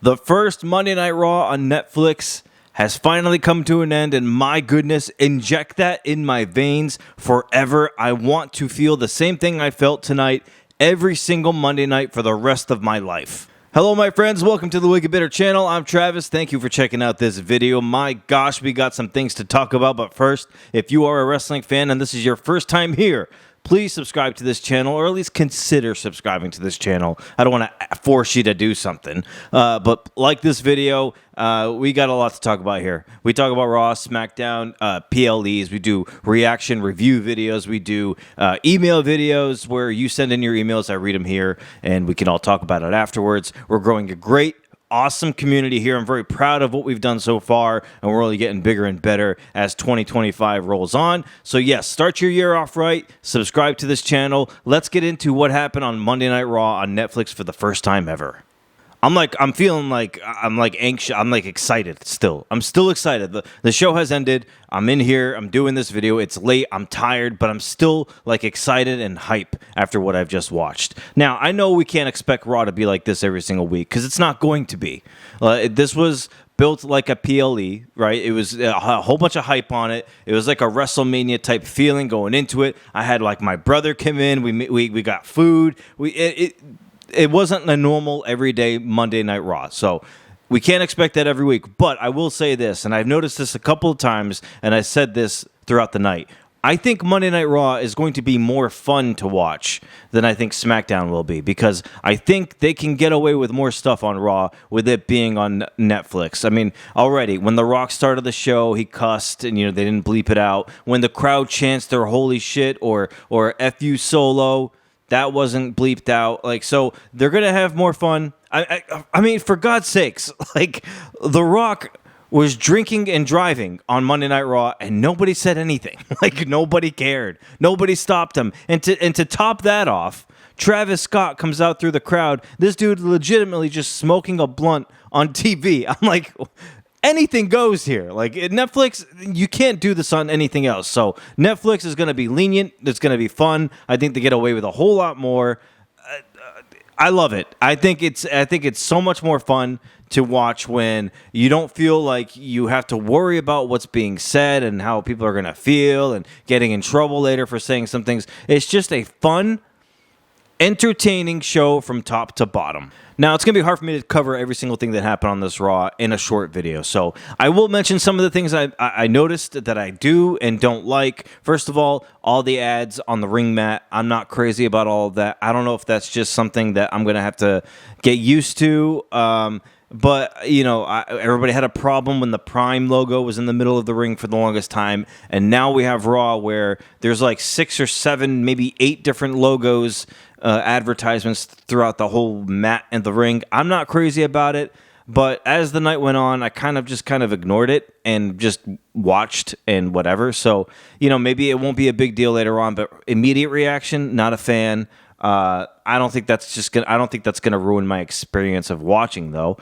The first Monday Night Raw on Netflix has finally come to an end, and my goodness, inject that in my veins forever. I want to feel the same thing I felt tonight every single Monday night for the rest of my life. Hello, my friends. Welcome to the Wicked Bitter channel. I'm Travis. Thank you for checking out this video. My gosh, we got some things to talk about, but first, if you are a wrestling fan and this is your first time here, please subscribe to this channel, or at least consider subscribing to this channel. I don't want to force you to do something, but like this video, we got a lot to talk about here. We talk about Raw, SmackDown, PLEs. We do reaction review videos. We do email videos where you send in your emails. I read them here, and we can all talk about it afterwards. We're growing a great, awesome community here. I'm very proud of what we've done so far, and we're only getting bigger and better as 2025 rolls on. So yes, start your year off right. Subscribe to this channel. Let's get into what happened on Monday Night Raw on Netflix for the first time ever. I'm feeling like I'm anxious. I'm excited still. I'm still excited. The show has ended. I'm in here. I'm doing this video. It's late. I'm tired, but I'm still excited and hype after what I've just watched. Now, I know we can't expect Raw to be like this every single week because it's not going to be. This was built like a PLE, right? It was a whole bunch of hype on it. It was like a WrestleMania type feeling going into it. I had my brother come in. We got food. It wasn't a normal everyday Monday Night Raw, so we can't expect that every week. But I will say this, and I've noticed this a couple of times, and I said this throughout the night. I think Monday Night Raw is going to be more fun to watch than I think SmackDown will be, because I think they can get away with more stuff on Raw with it being on Netflix. I mean, already, when The Rock started the show, he cussed, and they didn't bleep it out. When the crowd chants their holy shit or F you Solo, that wasn't bleeped out. So they're going to have more fun. I mean, for God's sakes, The Rock was drinking and driving on Monday Night Raw, and nobody said anything. Nobody cared. Nobody stopped him. And to top that off, Travis Scott comes out through the crowd. This dude legitimately just smoking a blunt on TV. I'm like, anything goes here. At Netflix, you can't do this on anything else. So Netflix is going to be lenient. It's going to be fun. I think they get away with a whole lot more. I love it. I think it's so much more fun to watch when you don't feel like you have to worry about what's being said and how people are going to feel and getting in trouble later for saying some things. It's just a fun, entertaining show from top to bottom. Now, it's going to be hard for me to cover every single thing that happened on this Raw in a short video, so I will mention some of the things I noticed that I do and don't like. First of all the ads on the ring mat. I'm not crazy about all of that. I don't know if that's just something that I'm going to have to get used to, but, everybody had a problem when the Prime logo was in the middle of the ring for the longest time, and now we have Raw where there's 6 or 7, maybe 8 different logos, advertisements throughout the whole mat and the ring. I'm not crazy about it, but as the night went on, I kind of ignored it and just watched and whatever. So, maybe it won't be a big deal later on, but immediate reaction, not a fan. I don't think that's gonna ruin my experience of watching, though.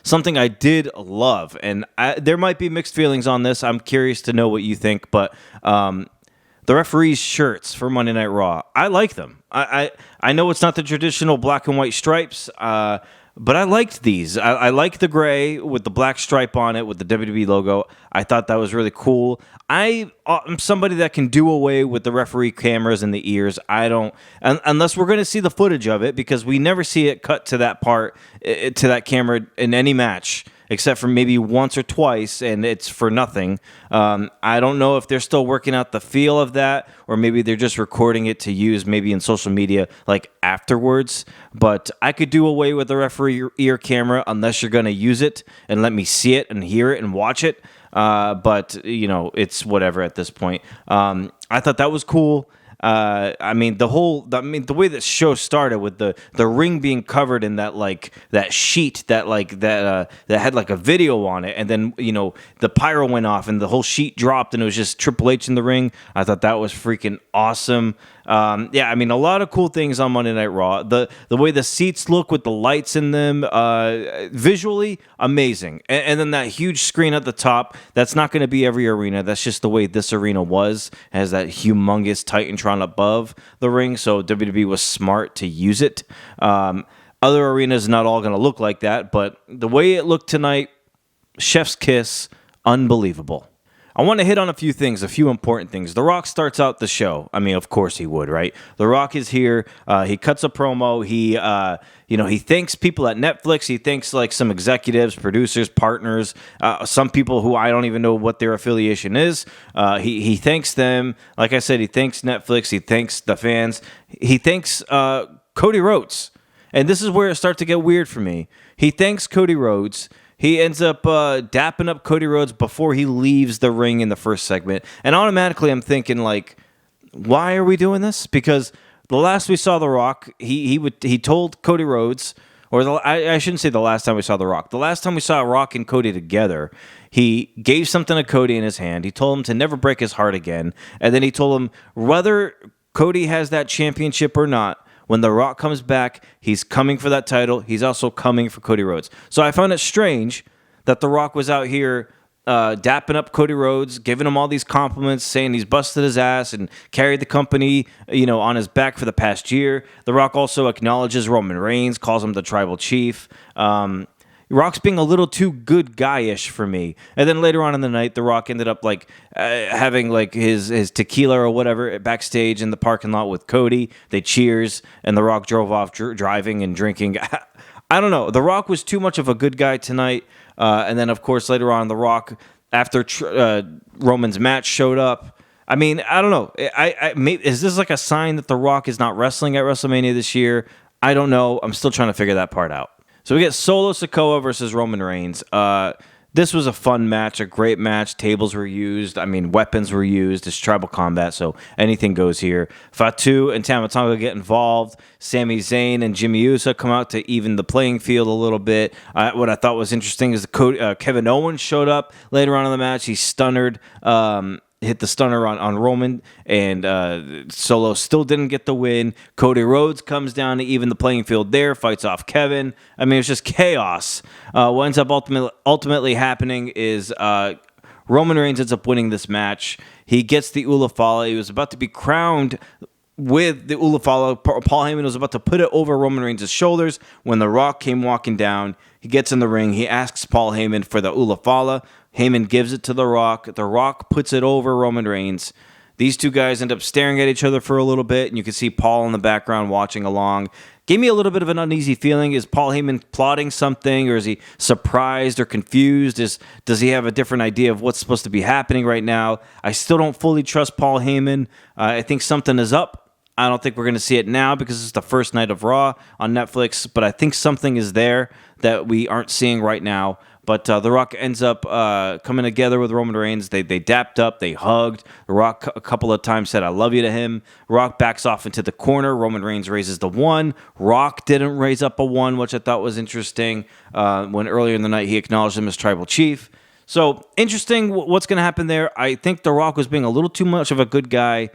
Something I did love, and there might be mixed feelings on this. I'm curious to know what you think, but the referees' shirts for Monday Night Raw, I like them. I know it's not the traditional black and white stripes, but I liked these. I like the gray with the black stripe on it with the WWE logo. I thought that was really cool. I'm somebody that can do away with the referee cameras in the ears. I don't, unless we're going to see the footage of it, because we never see it cut to that part, to that camera in any match, except for maybe once or twice, and it's for nothing. I don't know if they're still working out the feel of that, or maybe they're just recording it to use maybe in social media afterwards. But I could do away with the referee ear camera unless you're going to use it and let me see it and hear it and watch it. But, it's whatever at this point. I thought that was cool. The way this show started with the ring being covered in that that sheet that had a video on it, and then the pyro went off and the whole sheet dropped and it was just Triple H in the ring. I thought that was freaking awesome. A lot of cool things on Monday Night Raw. The way the seats look with the lights in them, visually amazing. And then that huge screen at the top, that's not going to be every arena. That's just the way this arena was. It has that humongous Titantron above the ring, so WWE was smart to use it. Other arenas not all going to look like that, but the way it looked tonight, chef's kiss, unbelievable. I want to hit on a few things, a few important things. The Rock starts out the show. I mean, of course he would, right? The Rock is here. He cuts a promo. He thanks people at Netflix. He thanks like some executives, producers, partners, some people who I don't even know what their affiliation is. He thanks them. Like I said, he thanks Netflix. He thanks the fans. He thanks Cody Rhodes. And this is where it starts to get weird for me. He thanks Cody Rhodes. He ends up dapping up Cody Rhodes before he leaves the ring in the first segment. And automatically I'm thinking, like, why are we doing this? Because the last we saw The Rock, he told Cody Rhodes, or I shouldn't say the last time we saw The Rock. The last time we saw Rock and Cody together, he gave something to Cody in his hand. He told him to never break his heart again. And then he told him whether Cody has that championship or not, when The Rock comes back, he's coming for that title. He's also coming for Cody Rhodes. So I found it strange that The Rock was out here dapping up Cody Rhodes, giving him all these compliments, saying he's busted his ass and carried the company, on his back for the past year. The Rock also acknowledges Roman Reigns, calls him the tribal chief. Rock's being a little too good guy-ish for me. And then later on in the night, The Rock ended up having his tequila or whatever backstage in the parking lot with Cody. They cheers, and The Rock drove off driving and drinking. I don't know. The Rock was too much of a good guy tonight. And then, of course, later on, The Rock, after Roman's match showed up, I mean, I don't know. Is this like a sign that The Rock is not wrestling at WrestleMania this year? I don't know. I'm still trying to figure that part out. So we get Solo Sikoa versus Roman Reigns. This was a fun match, a great match. Tables were used. I mean, weapons were used. It's tribal combat, so anything goes here. Fatu and Tama Tonga get involved. Sami Zayn and Jimmy Uso come out to even the playing field a little bit. What I thought was interesting is Kevin Owens showed up later on in the match. He hit the stunner on Roman, and Solo still didn't get the win. Cody Rhodes comes down to even the playing field there, fights off Kevin. I mean, it's just chaos. What ends up ultimately happening is Roman Reigns ends up winning this match. He gets the Ulafala. He was about to be crowned with the Ulafala. Paul Heyman was about to put it over Roman Reigns' shoulders when The Rock came walking down. He gets in the ring. He asks Paul Heyman for the Ulafala. Heyman gives it to The Rock. The Rock puts it over Roman Reigns. These two guys end up staring at each other for a little bit, and you can see Paul in the background watching along. Gave me a little bit of an uneasy feeling. Is Paul Heyman plotting something, or is he surprised or confused? Does he have a different idea of what's supposed to be happening right now? I still don't fully trust Paul Heyman. I think something is up. I don't think we're going to see it now because it's the first night of Raw on Netflix, but I think something is there that we aren't seeing right now. But The Rock ends up coming together with Roman Reigns. They dapped up. They hugged. The Rock a couple of times said, "I love you" to him. Rock backs off into the corner. Roman Reigns raises the 1. Rock didn't raise up a 1, which I thought was interesting. When earlier in the night he acknowledged him as tribal chief. So interesting what's going to happen there. I think The Rock was being a little too much of a good guy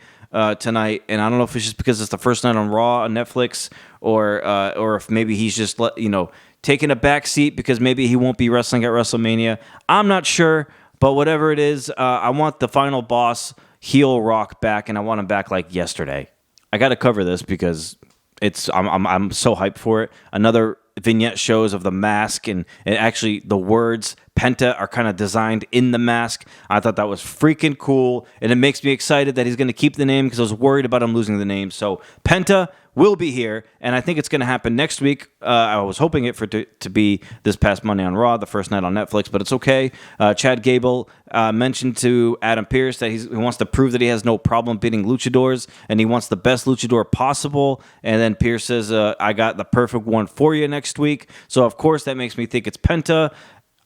tonight, and I don't know if it's just because it's the first night on Raw on Netflix, or if maybe he's just taking a back seat because maybe he won't be wrestling at WrestleMania. I'm not sure, but whatever it is, I want the final boss heel Rock back, and I want him back like yesterday. I got to cover this because I'm so hyped for it. Another vignette shows of the mask, and actually the words Penta are kind of designed in the mask. I thought that was freaking cool, and it makes me excited that he's going to keep the name because I was worried about him losing the name. So Penta will be here, and I think it's going to happen next week. I was hoping it to be this past Monday on Raw, the first night on Netflix, but it's okay. Chad Gable mentioned to Adam Pearce that he wants to prove that he has no problem beating luchadors, and he wants the best luchador possible. And then Pearce says, I got the perfect one for you next week. So, of course, that makes me think it's Penta.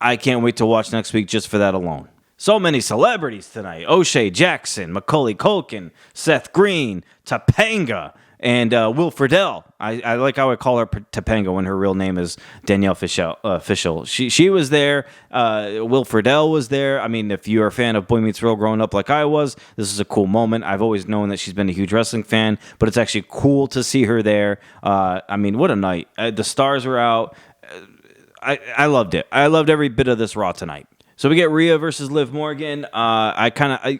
I can't wait to watch next week just for that alone. So many celebrities tonight. O'Shea Jackson, Macaulay Culkin, Seth Green, Topanga, and Will Friedle. I like how I call her Topanga when her real name is Danielle Fishel. She was there. Will Friedle was there. I mean, if you're a fan of Boy Meets World growing up like I was, this is a cool moment. I've always known that she's been a huge wrestling fan, but it's actually cool to see her there. I mean, what a night. The stars were out. I loved it. I loved every bit of this Raw tonight. So we get Rhea versus Liv Morgan.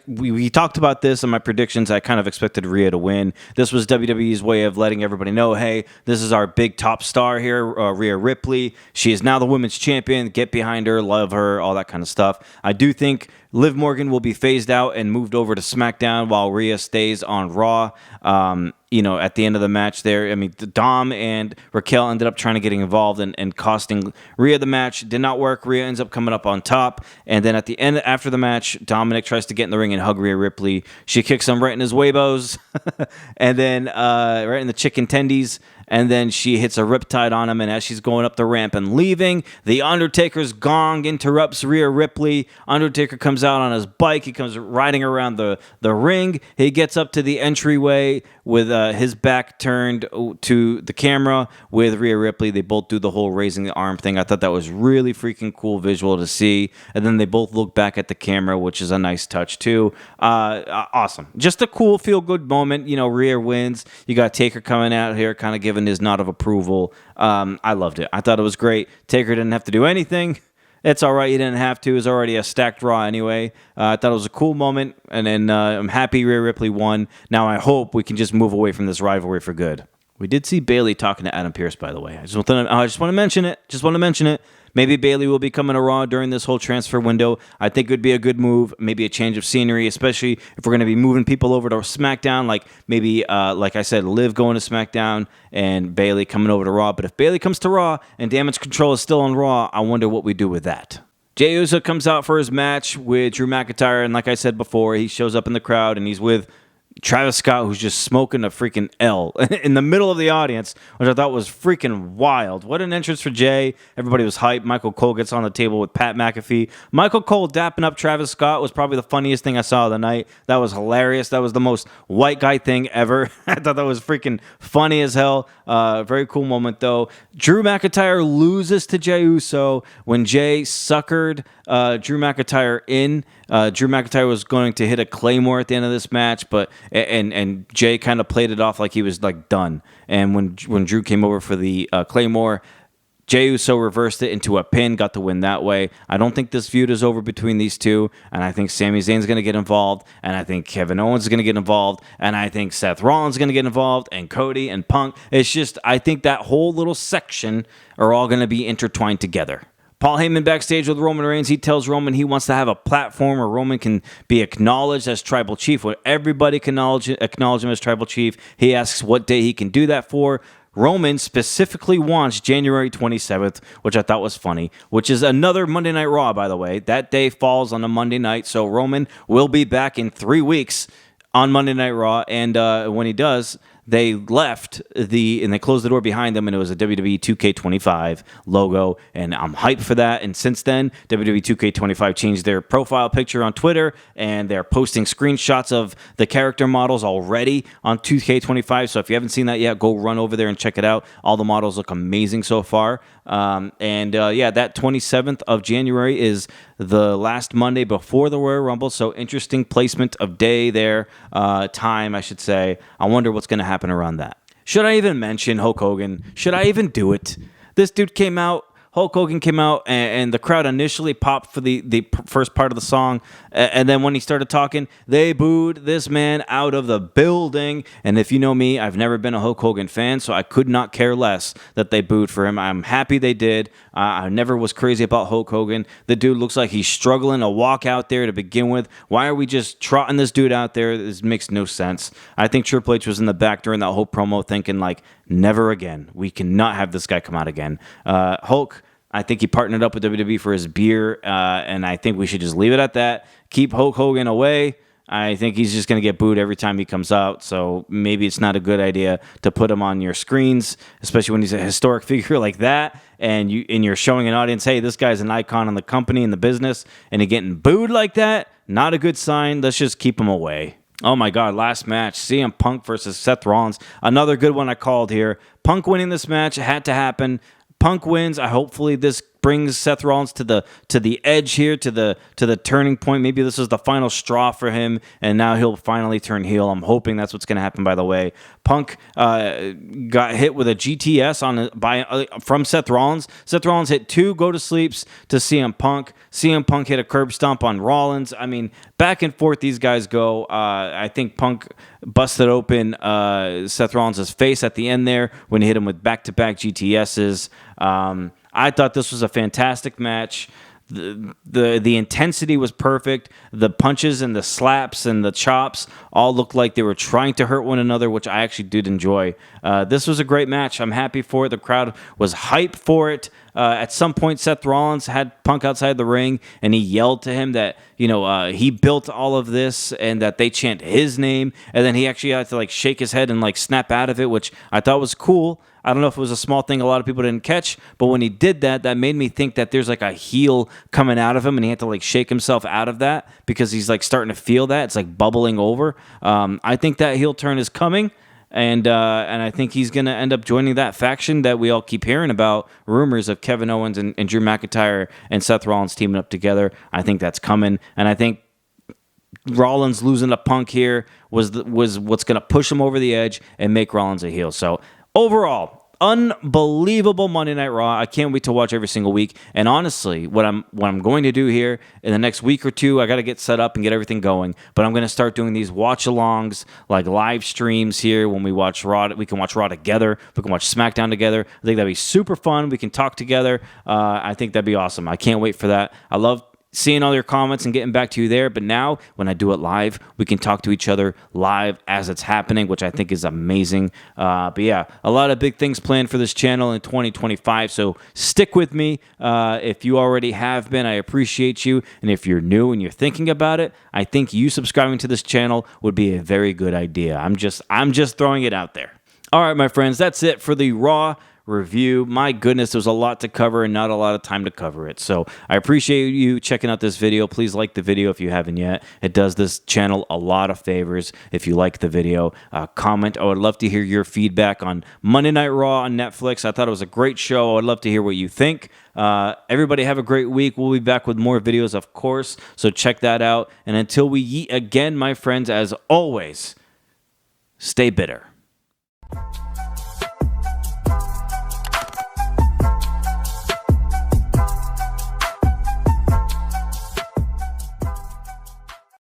We talked about this in my predictions. I kind of expected Rhea to win. This was WWE's way of letting everybody know, hey, this is our big top star here, Rhea Ripley. She is now the women's champion. Get behind her, love her, all that kind of stuff. I do think Liv Morgan will be phased out and moved over to SmackDown while Rhea stays on Raw. At the end of the match there, I mean, Dom and Raquel ended up trying to get involved and costing Rhea the match. Did not work. Rhea ends up coming up on top. And then at the end, after the match, Dominic tries to get in the ring and hug Rhea Ripley. She kicks him right in his huevos and then right in the chicken tendies. And then she hits a riptide on him, and as she's going up the ramp and leaving, the Undertaker's gong interrupts Rhea Ripley. Undertaker comes out on his bike. He comes riding around the ring. He gets up to the entryway with his back turned to the camera with Rhea Ripley. They both do the whole raising the arm thing. I thought that was really freaking cool visual to see. And then they both look back at the camera, which is a nice touch too. Awesome. Just a cool feel-good moment. Rhea wins. You got Taker coming out here kind of giving his nod of approval. I loved it. I thought it was great. Taker didn't have to do anything. It's all right. You didn't have to. It was already a stacked Raw anyway. I thought it was a cool moment, and then I'm happy Rhea Ripley won. Now I hope we can just move away from this rivalry for good. We did see Bayley talking to Adam Pearce, by the way. I just want to mention it. Maybe Bayley will be coming to Raw during this whole transfer window. I think it would be a good move, maybe a change of scenery, especially if we're going to be moving people over to SmackDown, like maybe, like I said, Liv going to SmackDown and Bayley coming over to Raw. But if Bayley comes to Raw and Damage Control is still on Raw, I wonder what we do with that. Jey Uso comes out for his match with Drew McIntyre, and like I said before, he shows up in the crowd and he's with Travis Scott, who's just smoking a freaking L in the middle of the audience, which I thought was freaking wild. What an entrance for Jay. Everybody was hyped. Michael Cole gets on the table with Pat McAfee. Michael Cole dapping up Travis Scott was probably the funniest thing I saw of the night. That was hilarious. That was the most white guy thing ever. I thought that was freaking funny as hell. Very cool moment, though. Drew McIntyre loses to Jey Uso when Jay suckered Drew McIntyre in. Drew McIntyre was going to hit a Claymore at the end of this match, but and Jay kind of played it off like he was like done. And when Drew came over for the Claymore, Jey Uso reversed it into a pin, got the win that way. I don't think this feud is over between these two, and I think Sami Zayn's going to get involved, and I think Kevin Owens is going to get involved, and I think Seth Rollins is going to get involved, and Cody and Punk. It's just, I think that whole little section are all going to be intertwined together. Paul Heyman backstage with Roman Reigns. He tells Roman he wants to have a platform where Roman can be acknowledged as tribal chief, where everybody can acknowledge him as tribal chief. He asks what day he can do that for. Roman specifically wants January 27th, which I thought was funny, which is another Monday Night Raw, by the way. That day falls on a Monday night, so Roman will be back in 3 weeks on Monday Night Raw, and when he does, they left and they closed the door behind them, and it was a WWE 2K25 logo, and I'm hyped for that. And since then, WWE 2K25 changed their profile picture on Twitter, and they're posting screenshots of the character models already on 2K25. So if you haven't seen that yet, go run over there and check it out. All the models look amazing so far. That 27th of January is the last Monday before the Royal Rumble, so interesting placement of day there, time, I should say. I wonder what's going to happen around that. Should I even mention Hulk Hogan? Should I even do it? This dude came out, Hulk Hogan came out, and the crowd initially popped for the first part of the song, and then when he started talking, they booed this man out of the building. And if you know me, I've never been a Hulk Hogan fan, so I could not care less that they booed for him. I'm happy they did. I never was crazy about Hulk Hogan. The dude looks like he's struggling to walk out there to begin with. Why are we just trotting this dude out there? This makes no sense. I think Triple H was in the back during that whole promo thinking, like, never again. We cannot have this guy come out again. Hulk, I think he partnered up with WWE for his beer, and I think we should just leave it at that. Keep Hulk Hogan away. I think he's just going to get booed every time he comes out, so maybe it's not a good idea to put him on your screens, especially when he's a historic figure like that, and you're showing an audience, hey, this guy's an icon in the company, in the business, and he's getting booed like that. Not a good sign. Let's just keep him away. Oh my God, last match, cmpunk versus Seth Rollins. Another good one I called here. Punk winning this match, it had to happen. Punk wins. Hopefully this brings Seth Rollins to the edge here, to the turning point. Maybe this is the final straw for him, and now he'll finally turn heel. I'm hoping that's what's going to happen. By the way, Punk got hit with a GTS from Seth Rollins. Seth Rollins hit 2 go to sleeps to CM Punk. CM Punk hit a curb stomp on Rollins. I mean, back and forth these guys go. I think Punk busted open Seth Rollins' face at the end there when he hit him with back-to-back GTSs. I thought this was a fantastic match. The intensity was perfect. The punches and the slaps and the chops all looked like they were trying to hurt one another, which I actually did enjoy. This was a great match. I'm happy for it. The crowd was hyped for it. At some point, Seth Rollins had Punk outside the ring, and he yelled to him that he built all of this and that they chant his name. And then he actually had to shake his head and snap out of it, which I thought was cool. I don't know if it was a small thing a lot of people didn't catch, but when he did that, that made me think that there's a heel coming out of him, and he had to shake himself out of that because he's starting to feel that. It's bubbling over. I think that heel turn is coming, and I think he's going to end up joining that faction that we all keep hearing about, rumors of Kevin Owens and Drew McIntyre and Seth Rollins teaming up together. I think that's coming, and I think Rollins losing to Punk here was what's going to push him over the edge and make Rollins a heel. So overall, unbelievable Monday Night Raw. I can't wait to watch every single week. And honestly, what I'm going to do here in the next week or two, I got to get set up and get everything going. But I'm going to start doing these watch-alongs, live streams here when we watch Raw. We can watch Raw together. We can watch SmackDown together. I think that'd be super fun. We can talk together. I think that'd be awesome. I can't wait for that. I love seeing all your comments and getting back to you there. But now, when I do it live, we can talk to each other live as it's happening, which I think is amazing. But yeah, a lot of big things planned for this channel in 2025. So stick with me. If you already have been, I appreciate you. And if you're new and you're thinking about it, I think you subscribing to this channel would be a very good idea. I'm just throwing it out there. All right, my friends, that's it for the Raw review. My goodness, there's a lot to cover and not a lot of time to cover it. So I appreciate you checking out this video. Please like the video if you haven't yet. It does this channel a lot of favors if you like the video. Comment. I would love to hear your feedback on Monday Night Raw on Netflix. I thought it was a great show. I would love to hear what you think. Everybody have a great week. We'll be back with more videos, of course. So check that out. And until we yeet again, my friends, as always, stay bitter.